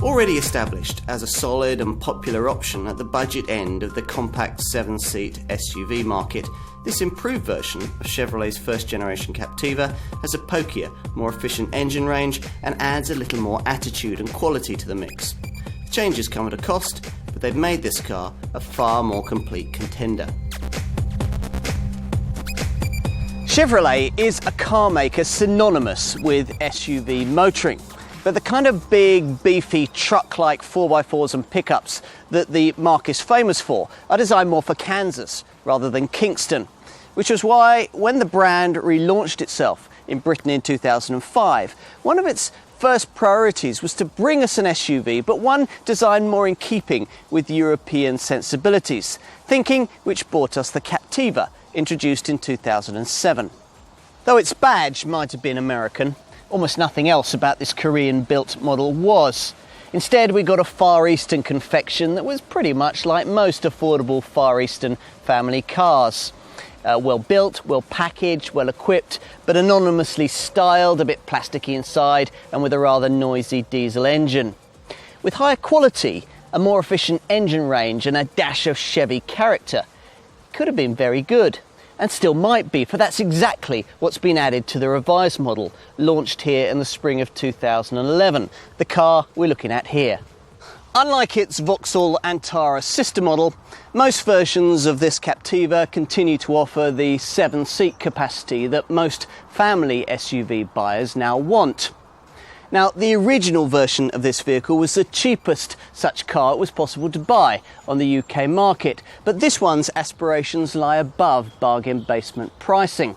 Already established as a solid and popular option at the budget end of the compact 7-seat SUV market, this improved version of Chevrolet's first-generation Captiva has a pokier, more efficient engine range and adds a little more attitude and quality to the mix. The changes come at a cost, but they've made this car a far more complete contender. Chevrolet is a car maker synonymous with SUV motoring. But the kind of big, beefy, truck-like 4x4s and pickups that the marque is famous for are designed more for Kansas rather than Kingston, which was why when the brand relaunched itself in Britain in 2005, one of its first priorities was to bring us an SUV, but one designed more in keeping with European sensibilities, thinking which brought us the Captiva, introduced in 2007. Though its badge might have been American, almost nothing else about this Korean-built model was. Instead, we got a Far Eastern confection that was pretty much like most affordable Far Eastern family cars. Well built, well packaged, well equipped, but anonymously styled, a bit plasticky inside, and with a rather noisy diesel engine. With higher quality, a more efficient engine range, and a dash of Chevy character, it could have been very good. And still might be, for that's exactly what's been added to the revised model, launched here in the spring of 2011, the car we're looking at here. Unlike its Vauxhall Antara sister model, most versions of this Captiva continue to offer the 7-seat capacity that most family SUV buyers now want. Now, the original version of this vehicle was the cheapest such car it was possible to buy on the UK market, but this one's aspirations lie above bargain basement pricing.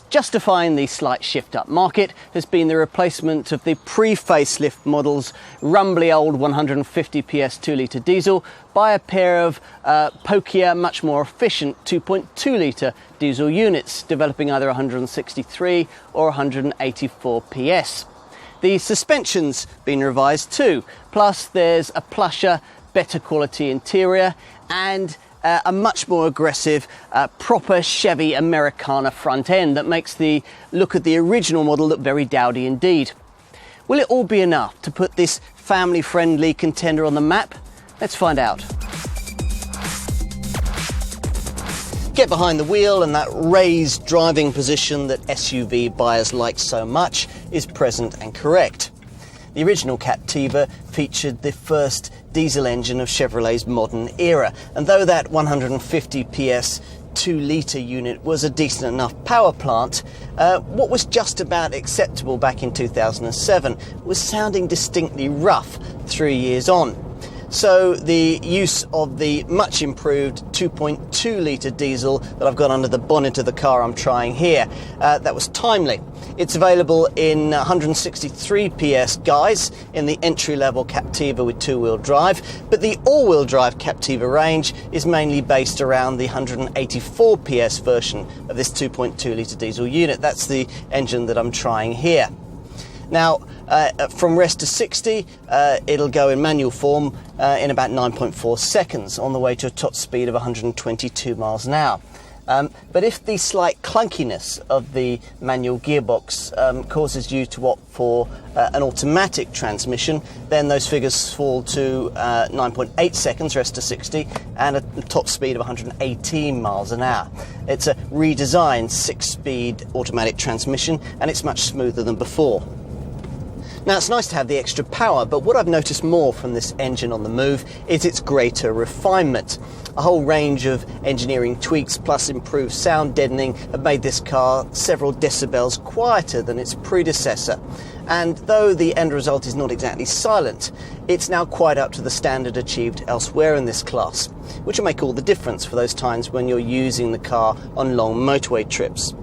Justifying the slight shift up market has been the replacement of the pre-facelift model's rumbly old 150 PS 2-litre diesel by a pair of pokier, much more efficient 2.2-litre diesel units, developing either 163 or 184 PS. The suspension's been revised too, plus there's a plusher, better quality interior and a much more aggressive, proper Chevy Americana front end that makes the look of the original model look very dowdy indeed. Will it all be enough to put this family-friendly contender on the map? Let's find out. Get behind the wheel and that raised driving position that SUV buyers like so much is present and correct. The original Captiva featured the first diesel engine of Chevrolet's modern era, and though that 150 PS 2-litre unit was a decent enough power plant, what was just about acceptable back in 2007 was sounding distinctly rough 3 years on. So the use of the much improved 2.2-litre diesel that I've got under the bonnet of the car I'm trying here, that was timely. It's available in 163 PS guise in the entry-level Captiva with two-wheel drive, but the all-wheel drive Captiva range is mainly based around the 184 PS version of this 2.2-litre diesel unit. That's the engine that I'm trying here. Now, from rest to 60, it'll go in manual form in about 9.4 seconds on the way to a top speed of 122 miles an hour. But if the slight clunkiness of the manual gearbox causes you to opt for an automatic transmission, then those figures fall to 9.8 seconds, rest to 60, and a top speed of 118 miles an hour. It's a redesigned 6-speed automatic transmission, and it's much smoother than before. Now, it's nice to have the extra power, but what I've noticed more from this engine on the move is its greater refinement. A whole range of engineering tweaks plus improved sound deadening have made this car several decibels quieter than its predecessor. And though the end result is not exactly silent, it's now quite up to the standard achieved elsewhere in this class, which will make all the difference for those times when you're using the car on long motorway trips.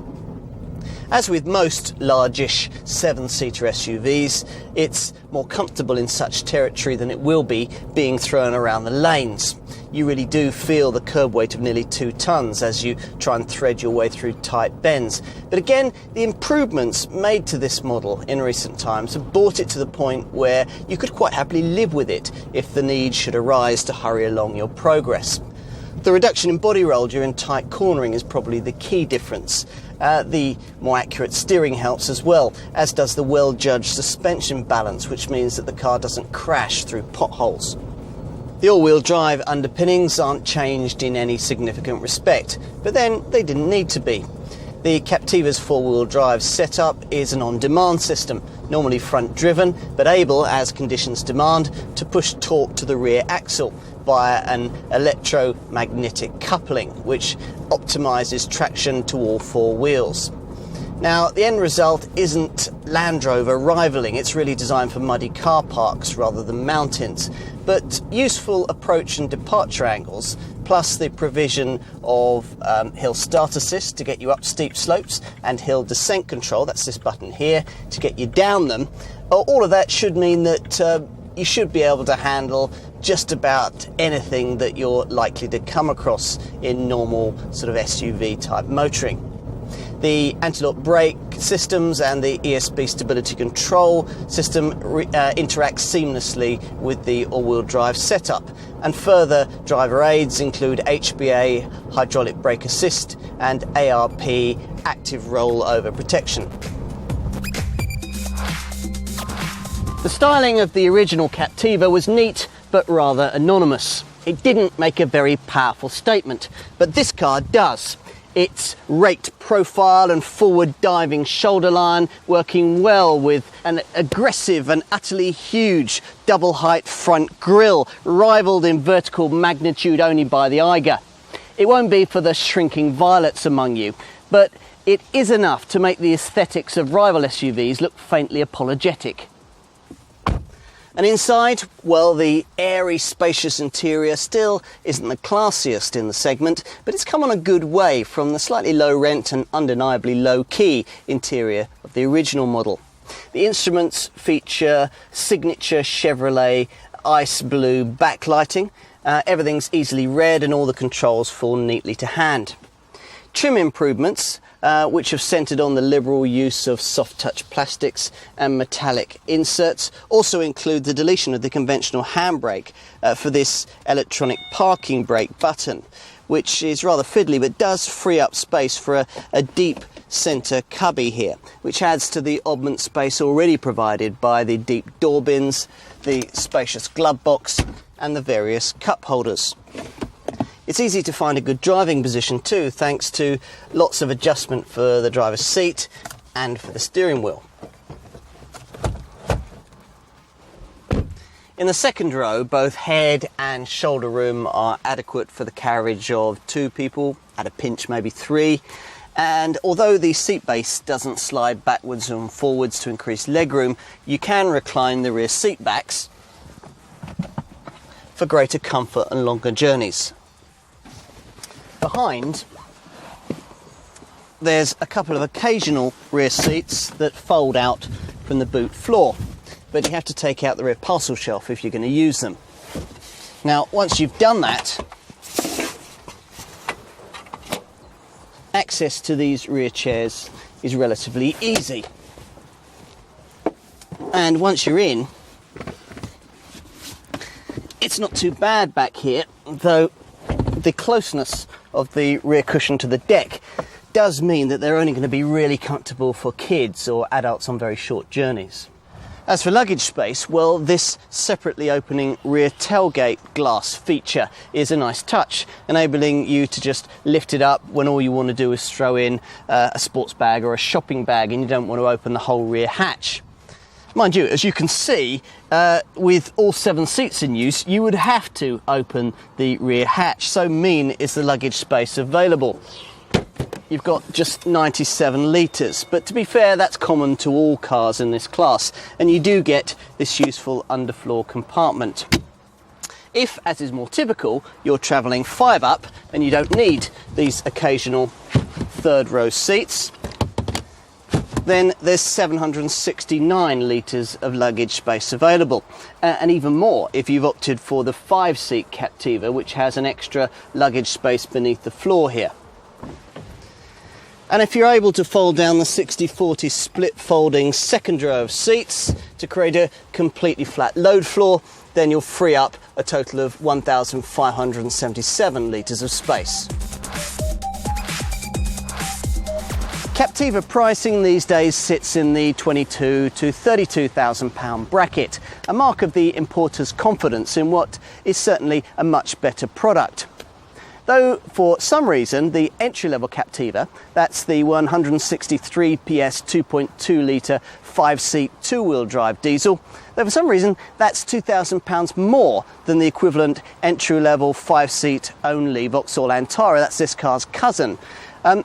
As with most largish 7-seater SUVs, it's more comfortable in such territory than it will be being thrown around the lanes. You really do feel the curb weight of nearly 2 tons as you try and thread your way through tight bends. But again, the improvements made to this model in recent times have brought it to the point where you could quite happily live with it if the need should arise to hurry along your progress. The reduction in body roll during tight cornering is probably the key difference. The more accurate steering helps as well, as does the well-judged suspension balance, which means that the car doesn't crash through potholes. The all-wheel drive underpinnings aren't changed in any significant respect, but then they didn't need to be. The Captiva's four-wheel drive setup is an on-demand system, normally front-driven, but able, as conditions demand, to push torque to the rear axle via an electromagnetic coupling, which optimises traction to all four wheels. Now, the end result isn't Land Rover rivaling, it's really designed for muddy car parks rather than mountains, but useful approach and departure angles, plus the provision of hill start assist to get you up steep slopes and hill descent control, that's this button here, to get you down them. All of that should mean that you should be able to handle just about anything that you're likely to come across in normal sort of SUV type motoring. The anti-lock brake systems and the ESP stability control system interact seamlessly with the all-wheel drive setup, and further driver aids include HBA hydraulic brake assist and ARP active rollover protection. The styling of the original Captiva was neat but rather anonymous. It didn't make a very powerful statement, but this car does. Its raked profile and forward diving shoulder line working well with an aggressive and utterly huge double height front grille, rivaled in vertical magnitude only by the Eiger. It won't be for the shrinking violets among you, but it is enough to make the aesthetics of rival SUVs look faintly apologetic. And inside, well, the airy, spacious interior still isn't the classiest in the segment, but it's come on a good way from the slightly low rent and undeniably low key interior of the original model. The instruments feature signature Chevrolet ice blue backlighting. Everything's easily read and all the controls fall neatly to hand. Trim improvements, which have centred on the liberal use of soft touch plastics and metallic inserts, also include the deletion of the conventional handbrake for this electronic parking brake button, which is rather fiddly but does free up space for a deep centre cubby here, which adds to the oddment space already provided by the deep door bins, the spacious glove box and the various cup holders. It's easy to find a good driving position too, thanks to lots of adjustment for the driver's seat and for the steering wheel. In the second row, both head and shoulder room are adequate for the carriage of two people, at a pinch maybe three. And although the seat base doesn't slide backwards and forwards to increase legroom, you can recline the rear seat backs for greater comfort and longer journeys. Behind, there's a couple of occasional rear seats that fold out from the boot floor, but you have to take out the rear parcel shelf if you're going to use them. Now, once you've done that, access to these rear chairs is relatively easy. And once you're in, it's not too bad back here, though the closeness of the rear cushion to the deck does mean that they're only going to be really comfortable for kids or adults on very short journeys. As for luggage space, well, this separately opening rear tailgate glass feature is a nice touch, enabling you to just lift it up when all you want to do is throw in a sports bag or a shopping bag and you don't want to open the whole rear hatch. Mind you, as you can see, with all 7 seats in use, you would have to open the rear hatch, so mean is the luggage space available. You've got just 97 litres, but to be fair, that's common to all cars in this class, and you do get this useful underfloor compartment. If, as is more typical, you're travelling 5 up and you don't need these occasional third row seats, then there's 769 litres of luggage space available, and even more if you've opted for the 5-seat Captiva, which has an extra luggage space beneath the floor here. And if you're able to fold down the 60-40 split folding second row of seats to create a completely flat load floor. Then you'll free up a total of 1,577 litres of space. Captiva pricing these days sits in the £22,000 to £32,000 bracket, a mark of the importer's confidence in what is certainly a much better product. Though for some reason the entry-level Captiva, that's the 163 PS 2.2 litre 5-seat two-wheel drive diesel, though for some reason that's £2,000 more than the equivalent entry-level 5-seat only Vauxhall Antara, that's this car's cousin.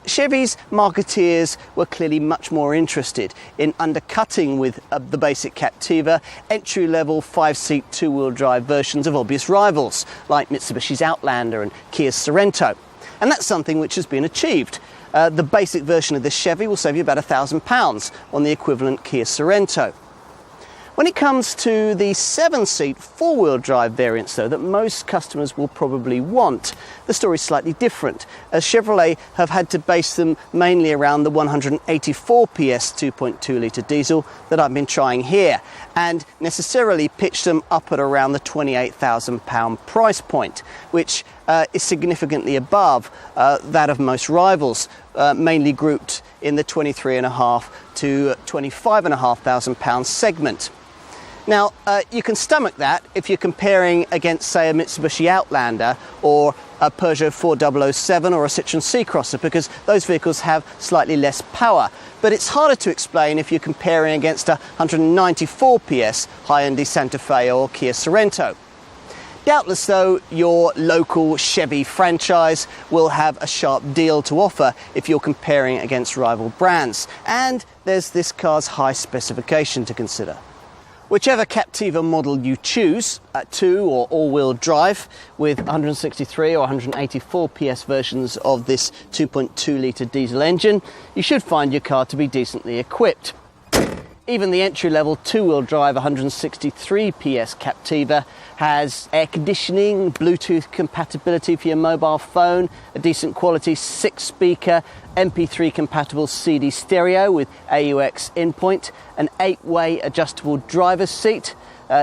Chevy's marketeers were clearly much more interested in undercutting with the basic Captiva entry-level 5-seat two-wheel drive versions of obvious rivals like Mitsubishi's Outlander and Kia's Sorento. And that's something which has been achieved. The basic version of this Chevy will save you about £1,000 on the equivalent Kia Sorento. When it comes to the 7-seat four-wheel drive variants, though, that most customers will probably want, the story's slightly different, as Chevrolet have had to base them mainly around the 184 PS 2.2 litre diesel that I've been trying here, and necessarily pitch them up at around the £28,000 price point, which is significantly above that of most rivals, mainly grouped in the £23,500 to £25,500 segment. Now, you can stomach that if you're comparing against, say, a Mitsubishi Outlander or a Peugeot 4007 or a Citroën C-Crosser, because those vehicles have slightly less power. But it's harder to explain if you're comparing against a 194 PS Hyundai Santa Fe or Kia Sorento. Doubtless, though, your local Chevy franchise will have a sharp deal to offer if you're comparing against rival brands. And there's this car's high specification to consider. Whichever Captiva model you choose, 2 or all-wheel drive with 163 or 184 PS versions of this 2.2 litre diesel engine, you should find your car to be decently equipped. Even the entry-level two-wheel drive 163 PS Captiva has air conditioning, Bluetooth compatibility for your mobile phone, a decent quality 6-speaker, MP3 compatible CD stereo with AUX in-point, an 8-way adjustable driver's seat.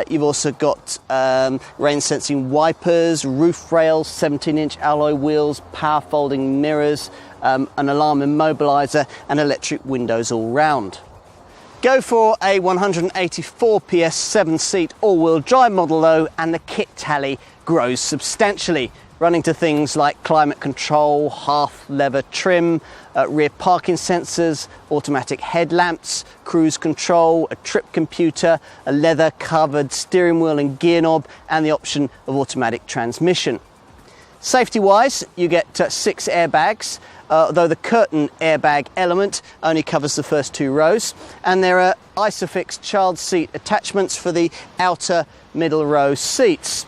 You've also got rain-sensing wipers, roof rails, 17-inch alloy wheels, power folding mirrors, an alarm immobiliser and electric windows all round. Go for a 184 PS 7-seat all-wheel drive model though, and the kit tally grows substantially, running to things like climate control, half-leather trim, rear parking sensors, automatic headlamps, cruise control, a trip computer, a leather-covered steering wheel and gear knob, and the option of automatic transmission. Safety-wise, you get 6 airbags, though the curtain airbag element only covers the first 2 rows, and there are Isofix child seat attachments for the outer middle row seats.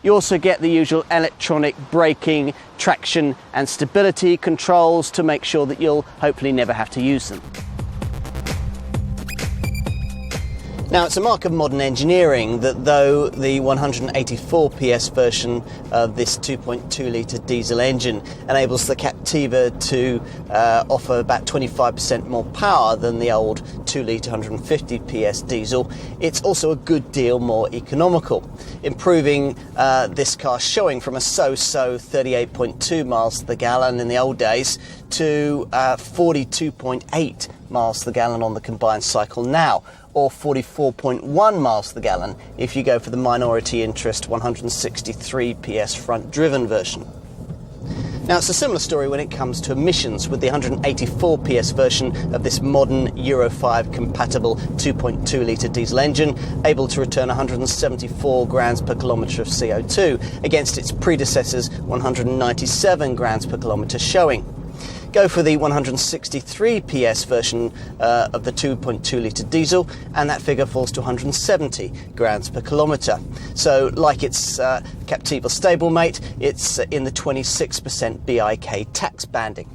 You also get the usual electronic braking, traction and stability controls to make sure that you'll hopefully never have to use them. Now, it's a mark of modern engineering that though the 184 PS version of this 2.2 litre diesel engine enables the Captiva to offer about 25% more power than the old 2 litre 150 PS diesel, it's also a good deal more economical, improving this car showing from a so-so 38.2 miles to the gallon in the old days to 42.8 miles to the gallon on the combined cycle now, or 44.1 miles to the gallon if you go for the minority interest 163 PS front-driven version. Now, it's a similar story when it comes to emissions, with the 184 PS version of this modern Euro 5 compatible 2.2 litre diesel engine able to return 174 grams per kilometre of CO2 against its predecessor's 197 grams per kilometre showing. Go for the 163 PS version of the 2.2 litre diesel, and that figure falls to 170 grams per kilometre. So, like its Captiva stablemate, it's in the 26% BIK tax banding.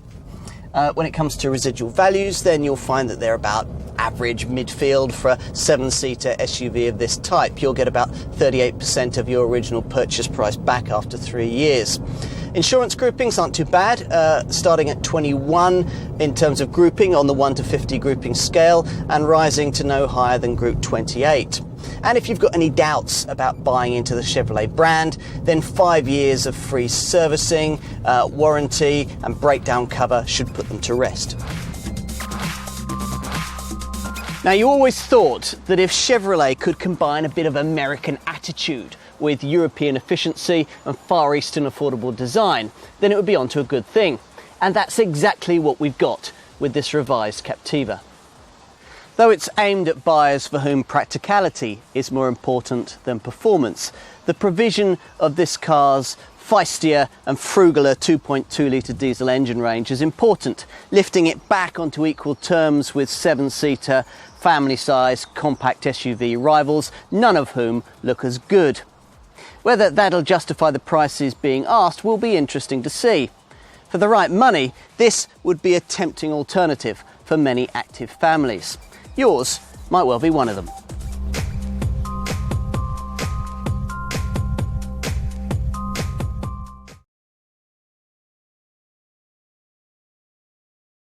When it comes to residual values, then you'll find that they're about average midfield for a 7-seater SUV of this type. You'll get about 38% of your original purchase price back after 3 years. Insurance groupings aren't too bad, starting at 21 in terms of grouping on the 1 to 50 grouping scale and rising to no higher than group 28. And if you've got any doubts about buying into the Chevrolet brand, then 5 years of free servicing, warranty and breakdown cover should put them to rest. Now, you always thought that if Chevrolet could combine a bit of American attitude with European efficiency and Far Eastern affordable design, then it would be onto a good thing. And that's exactly what we've got with this revised Captiva. Though it's aimed at buyers for whom practicality is more important than performance, the provision of this car's feistier and frugaler 2.2 litre diesel engine range is important, lifting it back onto equal terms with 7-seater, family-size, compact SUV rivals, none of whom look as good. Whether that'll justify the prices being asked will be interesting to see. For the right money, this would be a tempting alternative for many active families. Yours might well be one of them.